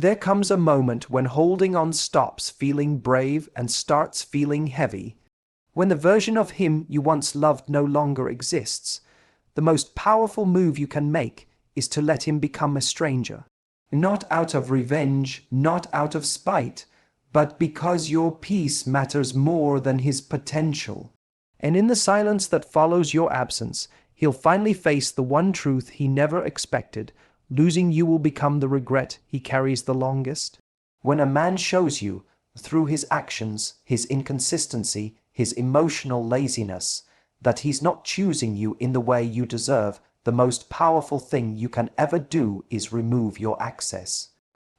There comes a moment when holding on stops feeling brave and starts feeling heavy. When the version of him you once loved no longer exists, the most powerful move you can make is to let him become a stranger. Not out of revenge, not out of spite, but because your peace matters more than his potential. And in the silence that follows your absence, he'll finally face the one truth he never expected. Losing you will become the regret he carries the longest. When a man shows you, through his actions, his inconsistency, his emotional laziness, that he's not choosing you in the way you deserve, the most powerful thing you can ever do is remove your access.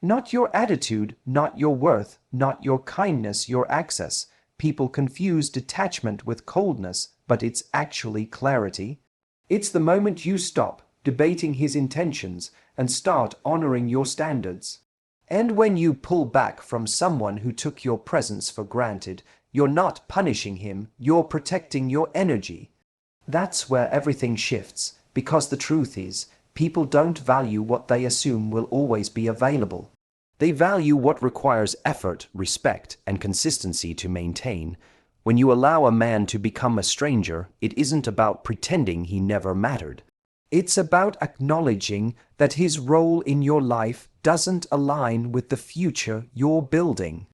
Not your attitude, not your worth, not your kindness, your access. People confuse detachment with coldness, but it's actually clarity. It's the moment you stop debating his intentions and start honoring your standards. And when you pull back from someone who took your presence for granted, you're not punishing him, you're protecting your energy. That's where everything shifts, because the truth is, people don't value what they assume will always be available. They value what requires effort, respect, and consistency to maintain. When you allow a man to become a stranger, it isn't about pretending he never mattered. It's about acknowledging that his role in your life doesn't align with the future you're building.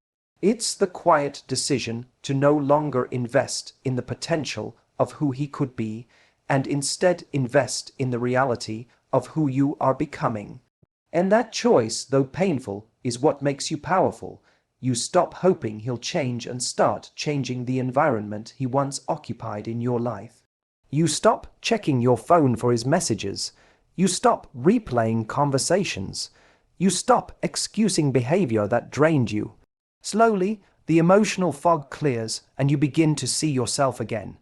It's the quiet decision to no longer invest in the potential of who he could be, and instead invest in the reality of who you are becoming. And that choice, though painful, is what makes you powerful. You stop hoping he'll change and start changing the environment he once occupied in your life. You stop checking your phone for his messages. You stop replaying conversations. You stop excusing behavior that drained you. Slowly, the emotional fog clears and you begin to see yourself again.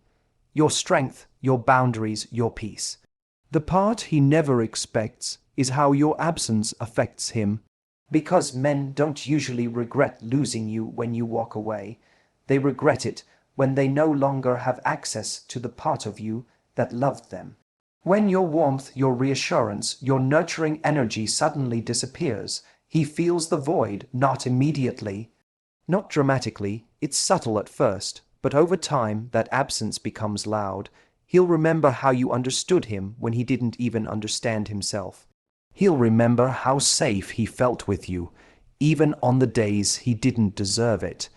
Your strength, your boundaries, your peace. The part he never expects is how your absence affects him. Because men don't usually regret losing you when you walk away. They regret it when they no longer have access to the part of you that loved them. When your warmth, your reassurance, your nurturing energy suddenly disappears, he feels the void, not immediately, not dramatically. It's subtle at first, but over time that absence becomes loud. He'll remember how you understood him when he didn't even understand himself. He'll remember how safe he felt with you, even on the days he didn't deserve it.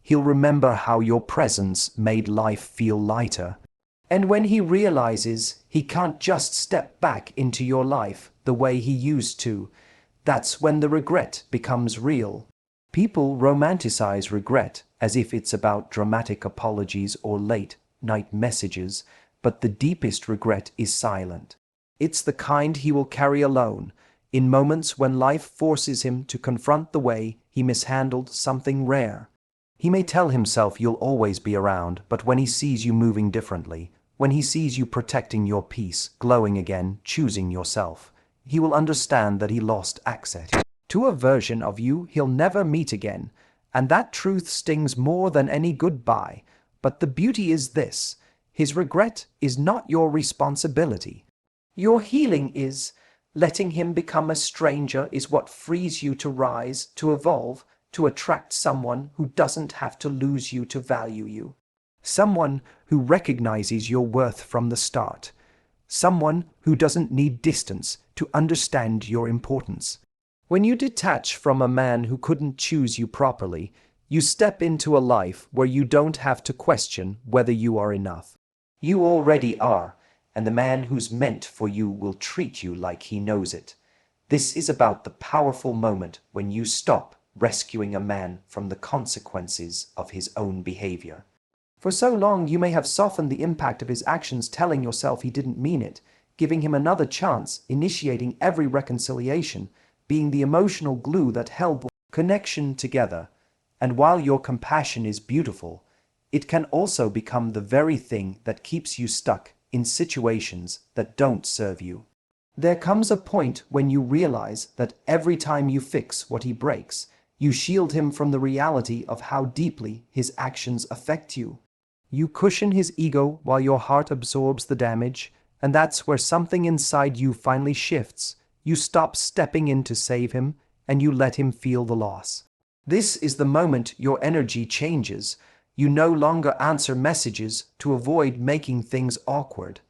He'll remember how your presence made life feel lighter. And when he realizes he can't just step back into your life the way he used to, that's when the regret becomes real. People romanticize regret as if it's about dramatic apologies or late-night messages, but the deepest regret is silent. It's the kind he will carry alone, in moments when life forces him to confront the way he mishandled something rare. He may tell himself you'll always be around, but when he sees you moving differently, when he sees you protecting your peace, glowing again, choosing yourself, he will understand that he lost access to a version of you he'll never meet again, and that truth stings more than any goodbye. But the beauty is this: his regret is not your responsibility. Your healing is. Letting him become a stranger is what frees you to rise, to evolve, to attract someone who doesn't have to lose you to value you. Someone who recognizes your worth from the start. Someone who doesn't need distance to understand your importance. When you detach from a man who couldn't choose you properly, you step into a life where you don't have to question whether you are enough. You already are, and the man who's meant for you will treat you like he knows it. This is about the powerful moment when you stop rescuing a man from the consequences of his own behavior. For so long you may have softened the impact of his actions, telling yourself he didn't mean it, giving him another chance, initiating every reconciliation, being the emotional glue that held connection together. And while your compassion is beautiful, it can also become the very thing that keeps you stuck in situations that don't serve you. There comes a point when you realize that every time you fix what he breaks, you shield him from the reality of how deeply his actions affect you. You cushion his ego while your heart absorbs the damage, and that's where something inside you finally shifts. You stop stepping in to save him, and you let him feel the loss. This is the moment your energy changes. You no longer answer messages to avoid making things awkward.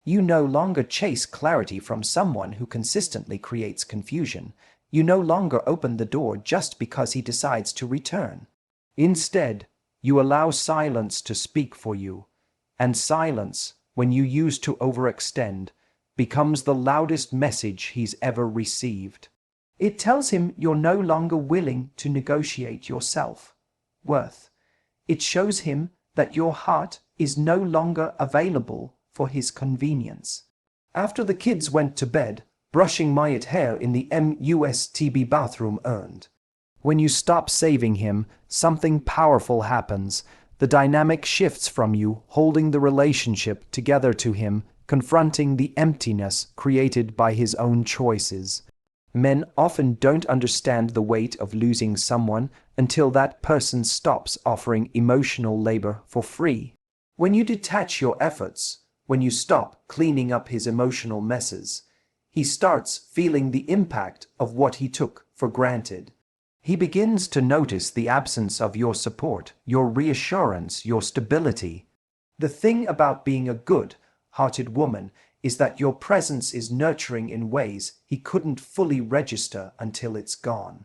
You no longer chase clarity from someone who consistently creates confusion. You no longer open the door just because he decides to return. Instead, you allow silence to speak for you. And silence, when you use to overextend, becomes the loudest message he's ever received. It tells him you're no longer willing to negotiate your self-worth. It shows him that your heart is no longer available for his convenience. After the kids went to bed, brushing my hair in the MUSTB bathroom earned. When you stop saving him, something powerful happens. The dynamic shifts from you holding the relationship together to him, confronting the emptiness created by his own choices. Men often don't understand the weight of losing someone until that person stops offering emotional labor for free. When you detach your efforts, when you stop cleaning up his emotional messes, he starts feeling the impact of what he took for granted. He begins to notice the absence of your support, your reassurance, your stability. The thing about being a good-hearted woman is that your presence is nurturing in ways he couldn't fully register until it's gone.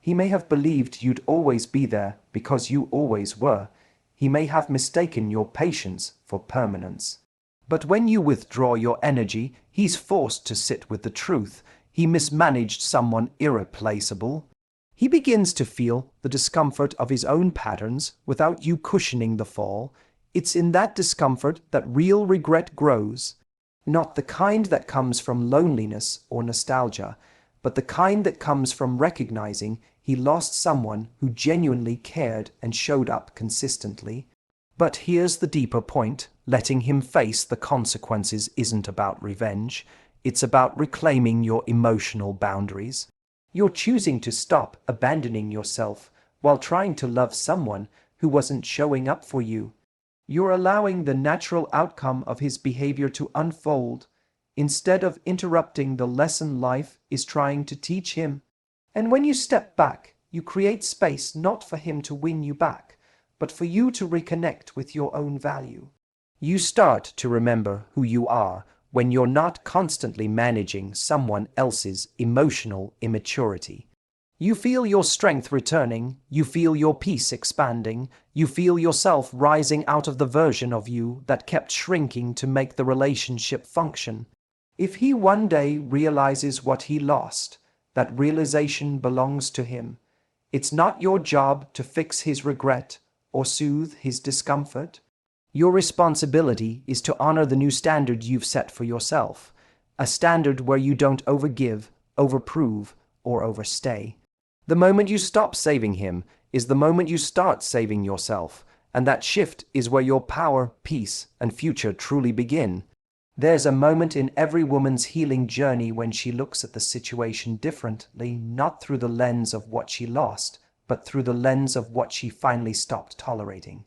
He may have believed you'd always be there because you always were. He may have mistaken your patience for permanence. But when you withdraw your energy, he's forced to sit with the truth. He mismanaged someone irreplaceable. He begins to feel the discomfort of his own patterns without you cushioning the fall. It's in that discomfort that real regret grows. Not the kind that comes from loneliness or nostalgia, but the kind that comes from recognizing he lost someone who genuinely cared and showed up consistently. But here's the deeper point. Letting him face the consequences isn't about revenge. It's about reclaiming your emotional boundaries. You're choosing to stop abandoning yourself while trying to love someone who wasn't showing up for you. You're allowing the natural outcome of his behavior to unfold instead of interrupting the lesson life is trying to teach him. And when you step back, you create space not for him to win you back, but for you to reconnect with your own value. You start to remember who you are when you're not constantly managing someone else's emotional immaturity. You feel your strength returning, you feel your peace expanding, you feel yourself rising out of the version of you that kept shrinking to make the relationship function. If he one day realizes what he lost, that realization belongs to him. It's not your job to fix his regret or soothe his discomfort. Your responsibility is to honor the new standard you've set for yourself, a standard where you don't overgive, overprove, or overstay. The moment you stop saving him is the moment you start saving yourself, and that shift is where your power, peace, and future truly begin. There's a moment in every woman's healing journey when she looks at the situation differently, not through the lens of what she lost, but through the lens of what she finally stopped tolerating.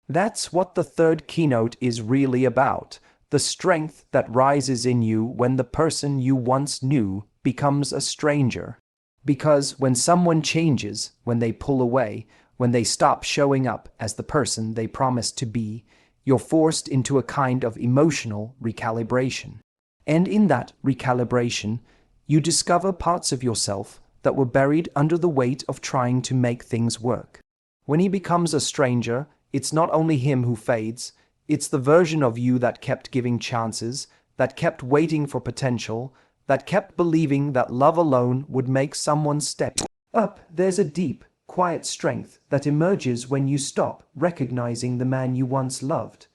That's what the third keynote is really about, the strength that rises in you when the person you once knew becomes a stranger. Because when someone changes, when they pull away, when they stop showing up as the person they promised to be, you're forced into a kind of emotional recalibration. And in that recalibration, you discover parts of yourself that were buried under the weight of trying to make things work. When he becomes a stranger, it's not only him who fades, it's the version of you that kept giving chances, that kept waiting for potential, that kept believing that love alone would make someone step up. There's a deep, quiet strength that emerges when you stop recognizing the man you once loved.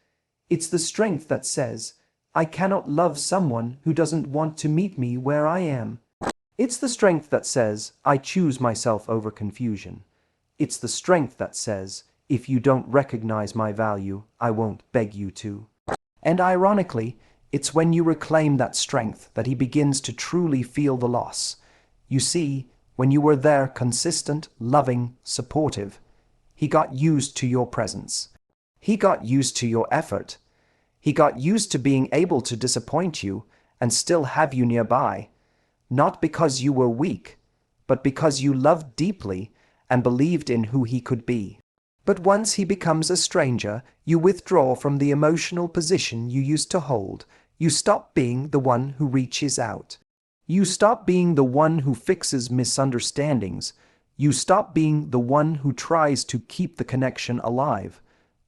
It's the strength that says, I cannot love someone who doesn't want to meet me where I am. It's the strength that says, I choose myself over confusion. It's the strength that says, if you don't recognize my value, I won't beg you to. And ironically, it's when you reclaim that strength that he begins to truly feel the loss. You see, when you were there, consistent, loving, supportive, he got used to your presence. He got used to your effort. He got used to being able to disappoint you and still have you nearby. Not because you were weak, but because you loved deeply and believed in who he could be. But once he becomes a stranger, you withdraw from the emotional position you used to hold. You stop being the one who reaches out. You stop being the one who fixes misunderstandings. You stop being the one who tries to keep the connection alive.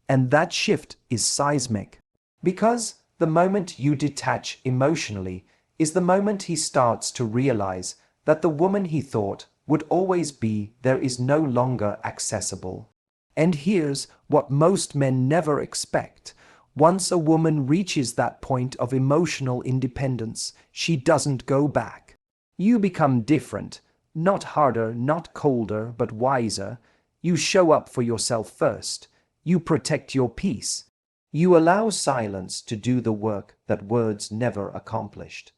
And that shift is seismic. Because the moment you detach emotionally is the moment he starts to realize that the woman he thought would always be there is no longer accessible. And here's what most men never expect. Once a woman reaches that point of emotional independence, she doesn't go back. You become different, not harder, not colder, but wiser. You show up for yourself first. You protect your peace. You allow silence to do the work that words never accomplished.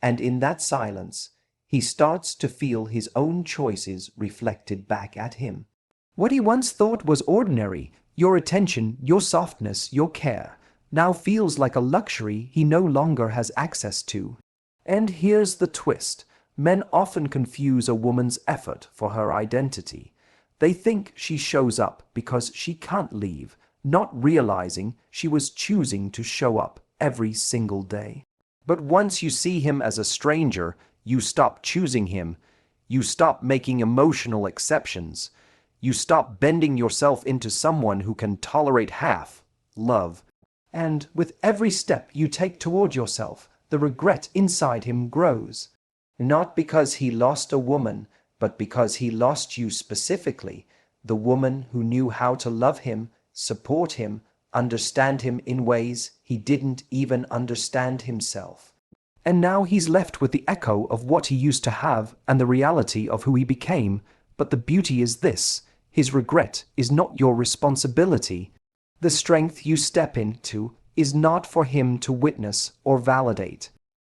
And in that silence, he starts to feel his own choices reflected back at him. What he once thought was ordinary, your attention, your softness, your care, now feels like a luxury he no longer has access to. And here's the twist. Men often confuse a woman's effort for her identity. They think she shows up because she can't leave, not realizing she was choosing to show up every single day. But once you see him as a stranger, you stop choosing him. You stop making emotional exceptions. You stop bending yourself into someone who can tolerate half love. And with every step you take toward yourself, the regret inside him grows. Not because he lost a woman, but because he lost you specifically, the woman who knew how to love him, support him, understand him in ways he didn't even understand himself. And now he's left with the echo of what he used to have and the reality of who he became. But the beauty is this: his regret is not your responsibility. The strength you step into is not for him to witness or validate.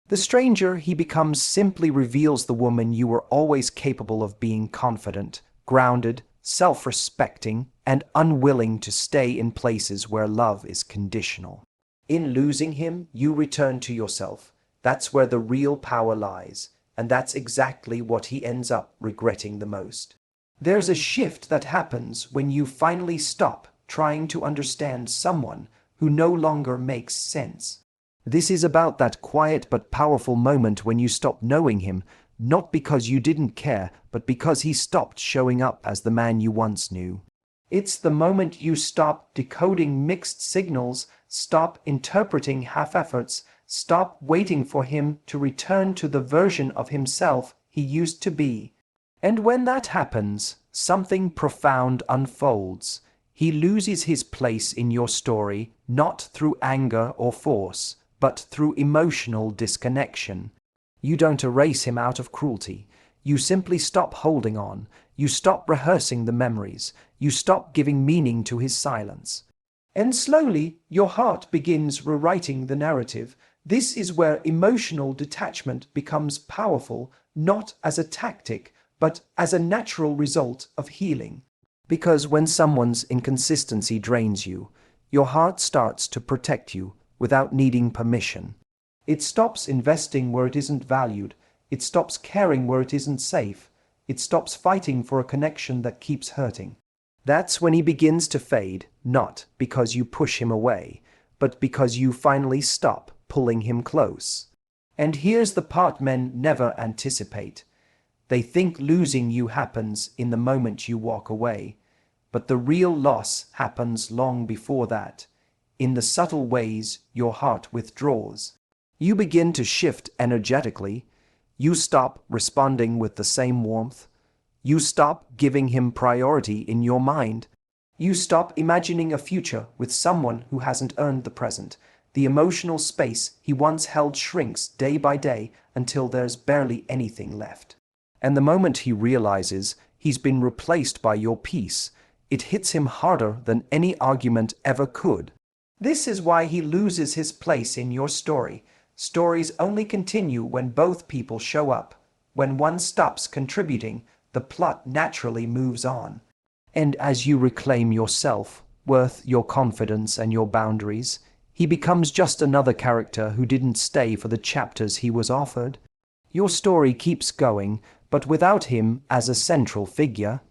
The stranger he becomes simply reveals the woman you were always capable of being: confident, grounded, self-respecting, and unwilling to stay in places where love is conditional. In losing him, you return to yourself. That's where the real power lies, and that's exactly what he ends up regretting the most. There's a shift that happens when you finally stop trying to understand someone who no longer makes sense. This is about that quiet but powerful moment when you stop knowing him, not because you didn't care, but because he stopped showing up as the man you once knew. It's the moment you stop decoding mixed signals, stop interpreting half-efforts, stop waiting for him to return to the version of himself he used to be. And when that happens, something profound unfolds. He loses his place in your story, not through anger or force, but through emotional disconnection. You don't erase him out of cruelty. You simply stop holding on. You stop rehearsing the memories. You stop giving meaning to his silence. And slowly, your heart begins rewriting the narrative. This is where emotional detachment becomes powerful, not as a tactic, but as a natural result of healing. Because when someone's inconsistency drains you, your heart starts to protect you without needing permission. It stops investing where it isn't valued. It stops caring where it isn't safe. It stops fighting for a connection that keeps hurting. That's when he begins to fade, not because you push him away, but because you finally stop pulling him close. And here's the part men never anticipate. They think losing you happens in the moment you walk away, but the real loss happens long before that. In the subtle ways your heart withdraws. You begin to shift energetically. You stop responding with the same warmth. You stop giving him priority in your mind. You stop imagining a future with someone who hasn't earned the present. The emotional space he once held shrinks day by day until there's barely anything left. And the moment he realizes he's been replaced by your peace, it hits him harder than any argument ever could. This is why he loses his place in your story. Stories only continue when both people show up. When one stops contributing, the plot naturally moves on. And as you reclaim your self-worth, your confidence, and your boundaries, he becomes just another character who didn't stay for the chapters he was offered. Your story keeps going, but without him as a central figure.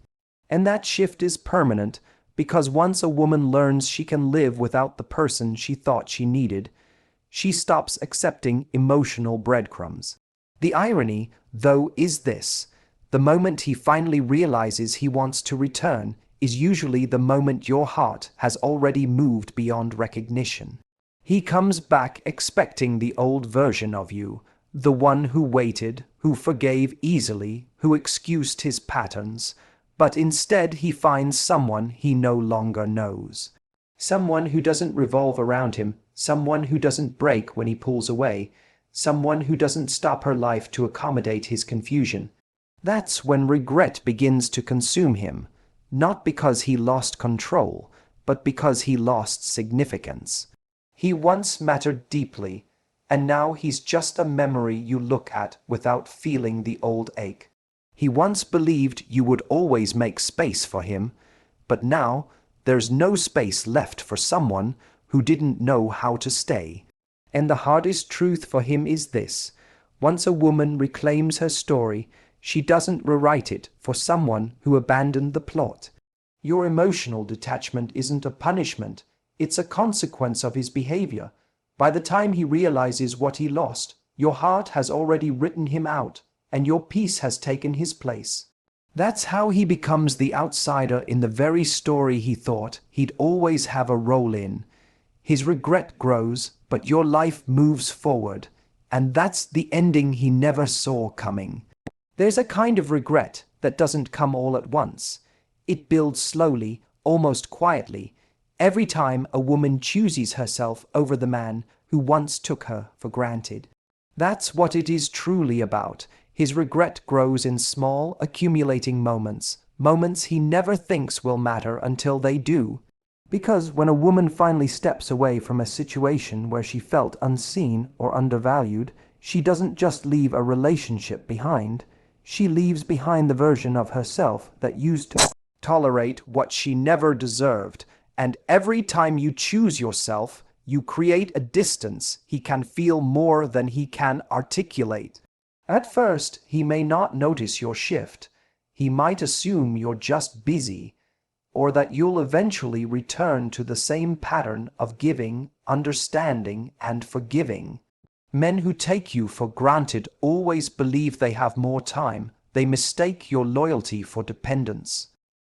And that shift is permanent, because once a woman learns she can live without the person she thought she needed, she stops accepting emotional breadcrumbs. The irony, though, is this: the moment he finally realizes he wants to return is usually the moment your heart has already moved beyond recognition. He comes back expecting the old version of you, the one who waited, who forgave easily, who excused his patterns, but instead he finds someone he no longer knows. Someone who doesn't revolve around him, someone who doesn't break when he pulls away, someone who doesn't stop her life to accommodate his confusion. That's when regret begins to consume him, not because he lost control, but because he lost significance. He once mattered deeply, and now he's just a memory you look at without feeling the old ache. He once believed you would always make space for him, but now there's no space left for someone who didn't know how to stay. And the hardest truth for him is this: once a woman reclaims her story, she doesn't rewrite it for someone who abandoned the plot. Your emotional detachment isn't a punishment, it's a consequence of his behavior. By the time he realizes what he lost, your heart has already written him out, and your peace has taken his place. That's how he becomes the outsider in the very story he thought he'd always have a role in. His regret grows, but your life moves forward, and that's the ending he never saw coming. There's a kind of regret that doesn't come all at once. It builds slowly, almost quietly, every time a woman chooses herself over the man who once took her for granted. That's what it is truly about. His regret grows in small, accumulating moments, moments he never thinks will matter until they do. Because when a woman finally steps away from a situation where she felt unseen or undervalued, she doesn't just leave a relationship behind. She leaves behind the version of herself that used to tolerate what she never deserved. And every time you choose yourself, you create a distance he can feel more than he can articulate. At first, he may not notice your shift. He might assume you're just busy, or that you'll eventually return to the same pattern of giving, understanding, and forgiving. Men who take you for granted always believe they have more time. They mistake your loyalty for dependence.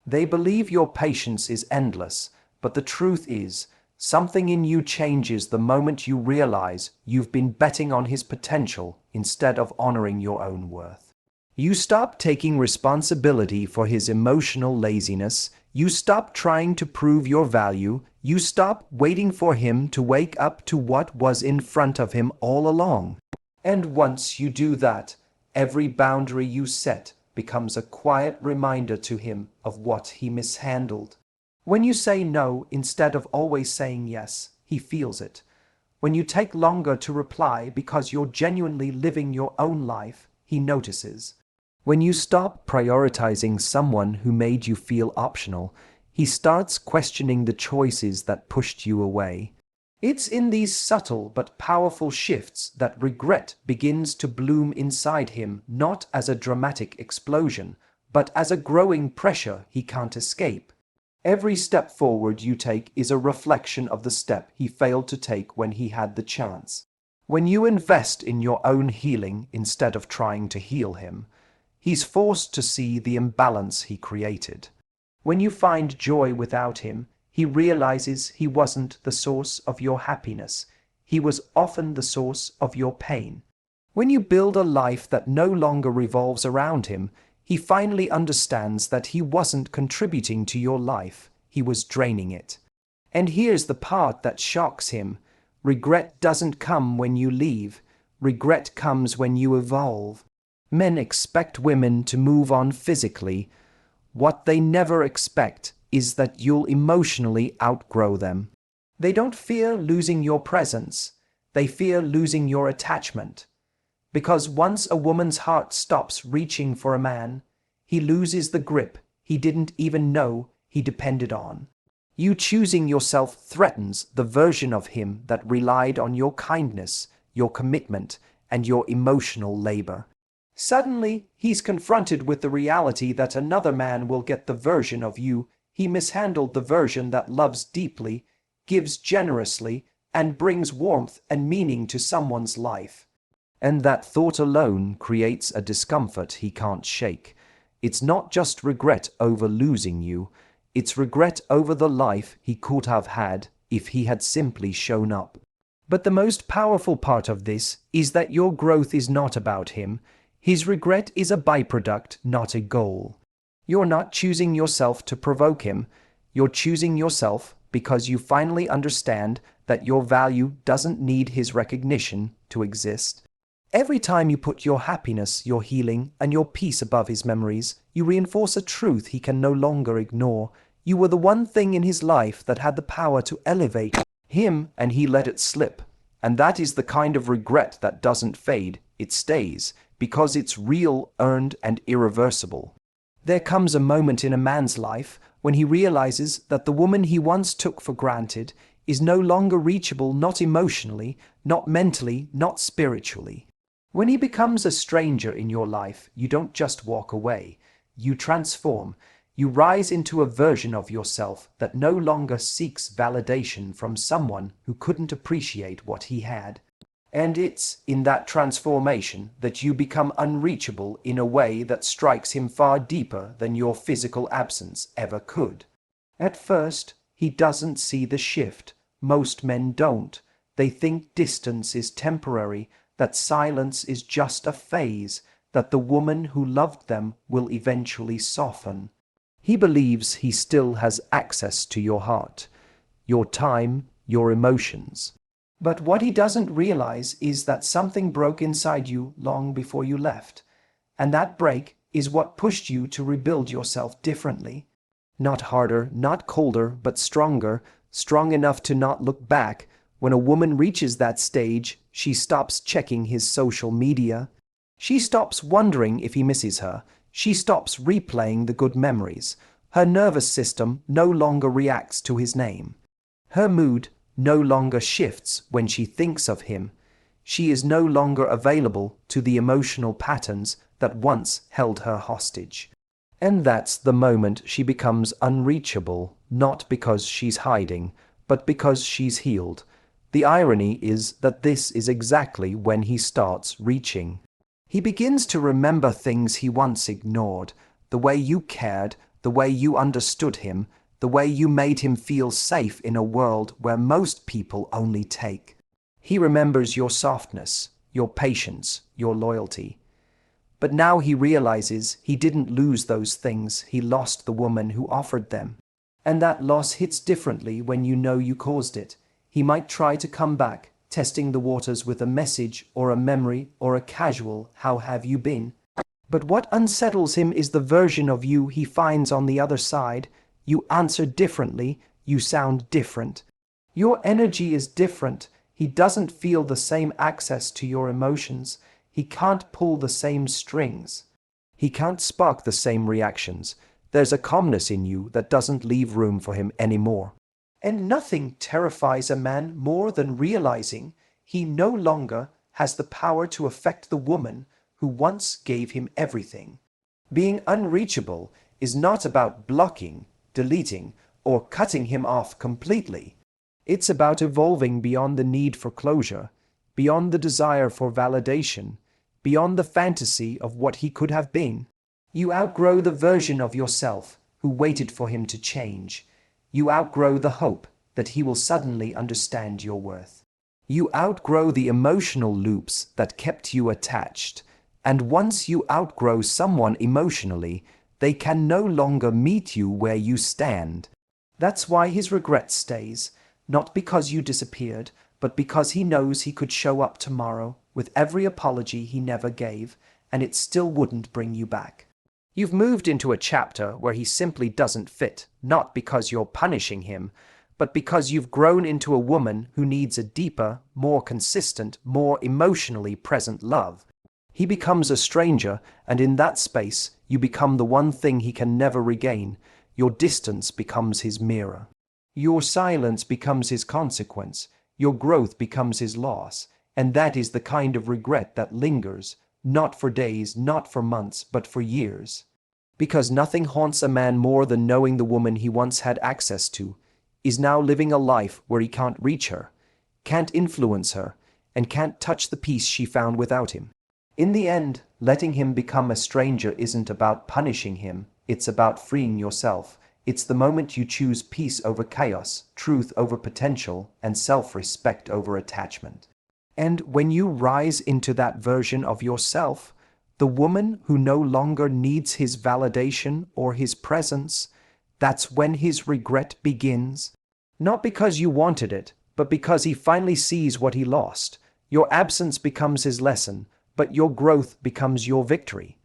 They believe your patience is endless, but the truth is, something in you changes the moment you realize you've been betting on his potential instead of honoring your own worth. You stop taking responsibility for his emotional laziness. You stop trying to prove your value. You stop waiting for him to wake up to what was in front of him all along. And once you do that, every boundary you set becomes a quiet reminder to him of what he mishandled. When you say no instead of always saying yes, he feels it. When you take longer to reply because you're genuinely living your own life, he notices. When you stop prioritizing someone who made you feel optional, he starts questioning the choices that pushed you away. It's in these subtle but powerful shifts that regret begins to bloom inside him, not as a dramatic explosion, but as a growing pressure he can't escape. Every step forward you take is a reflection of the step he failed to take when he had the chance. When you invest in your own healing instead of trying to heal him, he's forced to see the imbalance he created. When you find joy without him, he realizes he wasn't the source of your happiness. He was often the source of your pain. When you build a life that no longer revolves around him, he finally understands that he wasn't contributing to your life, he was draining it. And here's the part that shocks him. Regret doesn't come when you leave. Regret comes when you evolve. Men expect women to move on physically. What they never expect is that you'll emotionally outgrow them. They don't fear losing your presence. They fear losing your attachment. Because once a woman's heart stops reaching for a man, he loses the grip he didn't even know he depended on. You choosing yourself threatens the version of him that relied on your kindness, your commitment, and your emotional labor. Suddenly, he's confronted with the reality that another man will get the version of you he mishandled, the version that loves deeply, gives generously, and brings warmth and meaning to someone's life. And that thought alone creates a discomfort he can't shake. It's not just regret over losing you, it's regret over the life he could have had if he had simply shown up. But the most powerful part of this is that your growth is not about him. His regret is a byproduct, not a goal. You're not choosing yourself to provoke him. You're choosing yourself because you finally understand that your value doesn't need his recognition to exist. Every time you put your happiness, your healing, and your peace above his memories, you reinforce a truth he can no longer ignore. You were the one thing in his life that had the power to elevate him, and he let it slip. And that is the kind of regret that doesn't fade, it stays, because it's real, earned, and irreversible. There comes a moment in a man's life when he realizes that the woman he once took for granted is no longer reachable, not emotionally, not mentally, not spiritually. When he becomes a stranger in your life, you don't just walk away, you transform. You rise into a version of yourself that no longer seeks validation from someone who couldn't appreciate what he had. And it's in that transformation that you become unreachable in a way that strikes him far deeper than your physical absence ever could. At first, he doesn't see the shift. Most men don't. They think distance is temporary, that silence is just a phase, that the woman who loved them will eventually soften. He believes he still has access to your heart, your time, your emotions. But what he doesn't realize is that something broke inside you long before you left. And that break is what pushed you to rebuild yourself differently. Not harder, not colder, but stronger, strong enough to not look back. When a woman reaches that stage, she stops checking his social media. She stops wondering if he misses her. She stops replaying the good memories. Her nervous system no longer reacts to his name. Her mood no longer shifts when she thinks of him. She is no longer available to the emotional patterns that once held her hostage. And that's the moment she becomes unreachable, not because she's hiding, but because she's healed. The irony is that this is exactly when he starts reaching. He begins to remember things he once ignored, the way you cared, the way you understood him, the way you made him feel safe in a world where most people only take. He remembers your softness, your patience, your loyalty. But now he realizes he didn't lose those things, he lost the woman who offered them. And that loss hits differently when you know you caused it. He might try to come back, testing the waters with a message or a memory or a casual "how have you been?" But what unsettles him is the version of you he finds on the other side. You answer differently, you sound different. Your energy is different. He doesn't feel the same access to your emotions. He can't pull the same strings. He can't spark the same reactions. There's a calmness in you that doesn't leave room for him anymore. And nothing terrifies a man more than realizing he no longer has the power to affect the woman who once gave him everything. Being unreachable is not about blocking, deleting, or cutting him off completely. It's about evolving beyond the need for closure, beyond the desire for validation, beyond the fantasy of what he could have been. You outgrow the version of yourself who waited for him to change. You outgrow the hope that he will suddenly understand your worth. You outgrow the emotional loops that kept you attached. And once you outgrow someone emotionally, they can no longer meet you where you stand. That's why his regret stays, not because you disappeared, but because he knows he could show up tomorrow with every apology he never gave, and it still wouldn't bring you back. You've moved into a chapter where he simply doesn't fit, not because you're punishing him, but because you've grown into a woman who needs a deeper, more consistent, more emotionally present love. He becomes a stranger, and in that space, you become the one thing he can never regain. Your distance becomes his mirror. Your silence becomes his consequence. Your growth becomes his loss. And that is the kind of regret that lingers, not for days, not for months, but for years. Because nothing haunts a man more than knowing the woman he once had access to is now living a life where he can't reach her, can't influence her, and can't touch the peace she found without him. In the end, letting him become a stranger isn't about punishing him, it's about freeing yourself. It's the moment you choose peace over chaos, truth over potential, and self-respect over attachment. And when you rise into that version of yourself, the woman who no longer needs his validation or his presence, that's when his regret begins. Not because you wanted it, but because he finally sees what he lost. Your absence becomes his lesson, but your growth becomes your victory.